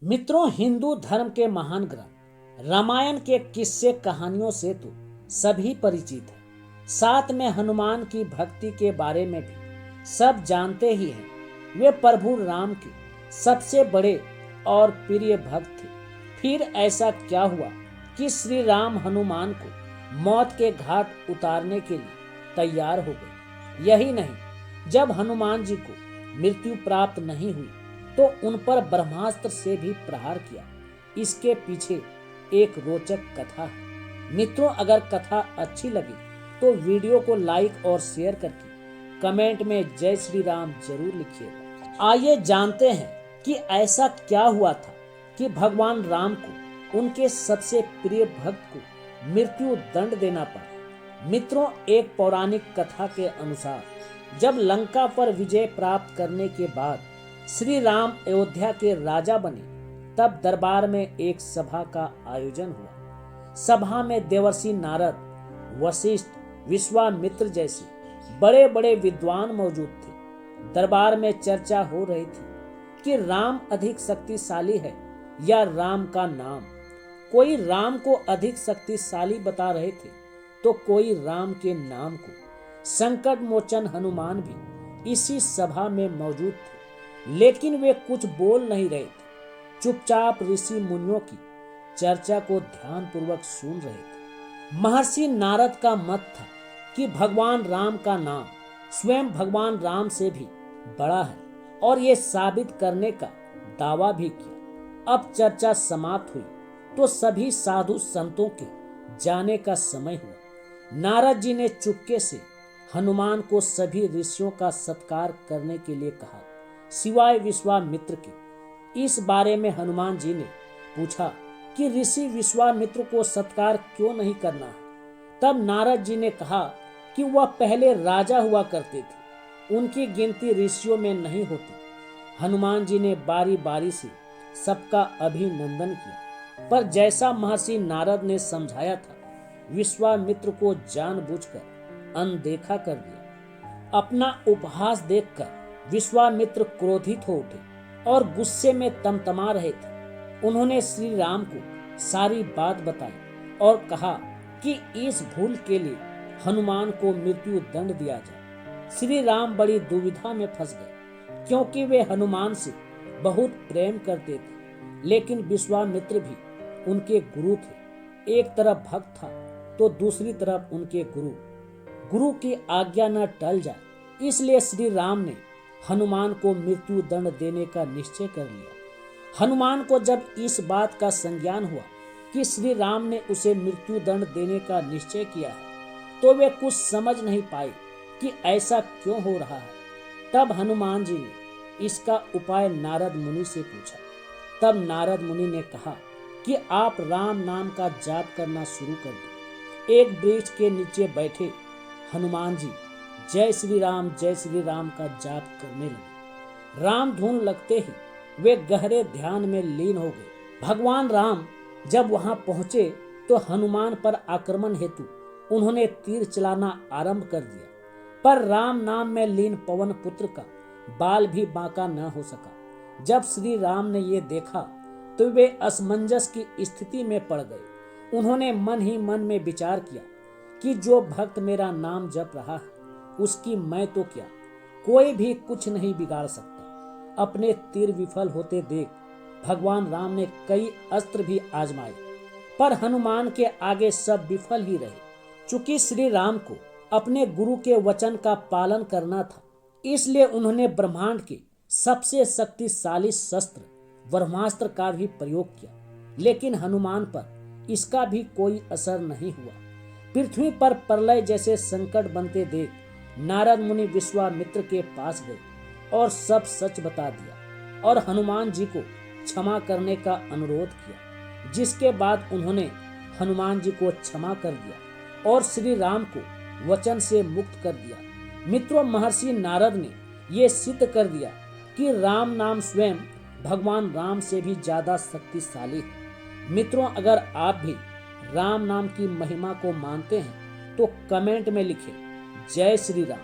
मित्रों, हिंदू धर्म के महान ग्रंथ रामायण के किस्से कहानियों से तो सभी परिचित हैं। साथ में हनुमान की भक्ति के बारे में भी सब जानते ही हैं। वे प्रभु राम के सबसे बड़े और प्रिय भक्त थे। फिर ऐसा क्या हुआ कि श्री राम हनुमान को मौत के घाट उतारने के लिए तैयार हो गए। यही नहीं, जब हनुमान जी को मृत्यु प्राप्त नहीं हुई तो उन पर ब्रह्मास्त्र से भी प्रहार किया। इसके पीछे एक रोचक कथा है। मित्रों, अगर कथा अच्छी लगे तो वीडियो को लाइक और शेयर करके कमेंट में जय श्री राम जरूर लिखिएगा। आइए जानते हैं कि ऐसा क्या हुआ था कि भगवान राम को उनके सबसे प्रिय भक्त को मृत्यु दंड देना पड़ा। मित्रों, एक पौराणिक कथा के अनुसार जब लंका पर विजय प्राप्त करने के बाद श्री राम अयोध्या के राजा बने, तब दरबार में एक सभा का आयोजन हुआ। सभा में देवर्षि नारद, वशिष्ठ, विश्वामित्र जैसे बड़े बड़े विद्वान मौजूद थे। दरबार में चर्चा हो रही थी कि राम अधिक शक्तिशाली है या राम का नाम। कोई राम को अधिक शक्तिशाली बता रहे थे तो कोई राम के नाम को। संकट मोचन हनुमान भी इसी सभा में मौजूद थे, लेकिन वे कुछ बोल नहीं रहे थे। चुपचाप ऋषि मुनियों की चर्चा को ध्यानपूर्वक सुन रहे थे। महर्षि नारद का मत था कि भगवान राम का नाम स्वयं भगवान राम से भी बड़ा है, और ये साबित करने का दावा भी किया। अब चर्चा समाप्त हुई तो सभी साधु संतों के जाने का समय हुआ। नारद जी ने चुपके से हनुमान को सभी ऋषियों का सत्कार करने के लिए कहा, सिवाय विश्वामित्र के। इस बारे में हनुमान जी ने पूछा कि ऋषि विश्वामित्र को सत्कार क्यों नहीं करना है। तब नारद जी ने कहा कि वह पहले राजा हुआ करते थे, उनकी गिनती ऋषियों में नहीं होती। हनुमान जी ने बारी बारी से सबका अभिनंदन किया, पर जैसा महर्षि नारद ने समझाया था, विश्वामित्र को जानबूझकर अनदेखा कर दिया। अपना उपहास देखकर विश्वामित्र क्रोधित हो उठे और गुस्से में तमतमा रहे थे। उन्होंने श्री राम को सारी बात बताई और कहा कि इस भूल के लिए हनुमान को मृत्यु दंड दिया जाए। श्री राम बड़ी दुविधा में फंस गए, क्योंकि वे हनुमान से बहुत प्रेम करते थे, लेकिन विश्वामित्र भी उनके गुरु थे। एक तरफ भक्त था तो दूसरी तरफ उनके गुरु की आज्ञा न टल जाए, इसलिए श्री राम ने हनुमान को मृत्यु दंड देने का निश्चय कर लिया। हनुमान को जब इस बात का संज्ञान हुआ कि श्री राम ने उसे मृत्यु दंड देने का निश्चय किया है, तो वे कुछ समझ नहीं पाए कि ऐसा क्यों हो रहा है। तब हनुमान जी ने इसका उपाय नारद मुनि से पूछा। तब नारद मुनि ने कहा कि आप राम नाम का जाप करना शुरू कर दो। एक वृक्ष के नीचे बैठे हनुमान जी जय श्री राम का जाप करने लगे। राम धुन लगते ही वे गहरे ध्यान में लीन हो गए। भगवान राम जब वहां पहुंचे तो हनुमान पर आक्रमण हेतु उन्होंने तीर चलाना आरंभ कर दिया, पर राम नाम में लीन पवन पुत्र का बाल भी बांका न हो सका। जब श्री राम ने ये देखा तो वे असमंजस की स्थिति में पड़ गए। उन्होंने मन ही मन में विचार किया कि जो भक्त मेरा नाम जप रहा है, उसकी मैं तो क्या, कोई भी कुछ नहीं बिगाड़ सकता। अपने तीर विफल होते देख भगवान राम ने कई अस्त्र भी आजमाए, पर हनुमान के आगे सब विफल ही रहे। चूंकि श्री राम को अपने गुरु के वचन का पालन करना था, इसलिए उन्होंने ब्रह्मांड के सबसे शक्तिशाली शस्त्र ब्रह्मास्त्र का भी प्रयोग किया, लेकिन हनुमान पर इसका भी कोई असर नहीं हुआ। पृथ्वी पर प्रलय जैसे संकट बनते देख नारद मुनि विश्वामित्र के पास गए और सब सच बता दिया और हनुमान जी को क्षमा करने का अनुरोध किया, जिसके बाद उन्होंने हनुमान जी को क्षमा कर दिया और श्री राम को वचन से मुक्त कर दिया। मित्रों, महर्षि नारद ने ये सिद्ध कर दिया कि राम नाम स्वयं भगवान राम से भी ज्यादा शक्तिशाली है। मित्रों, अगर आप भी राम नाम की महिमा को मानते हैं तो कमेंट में लिखें जय श्री राम।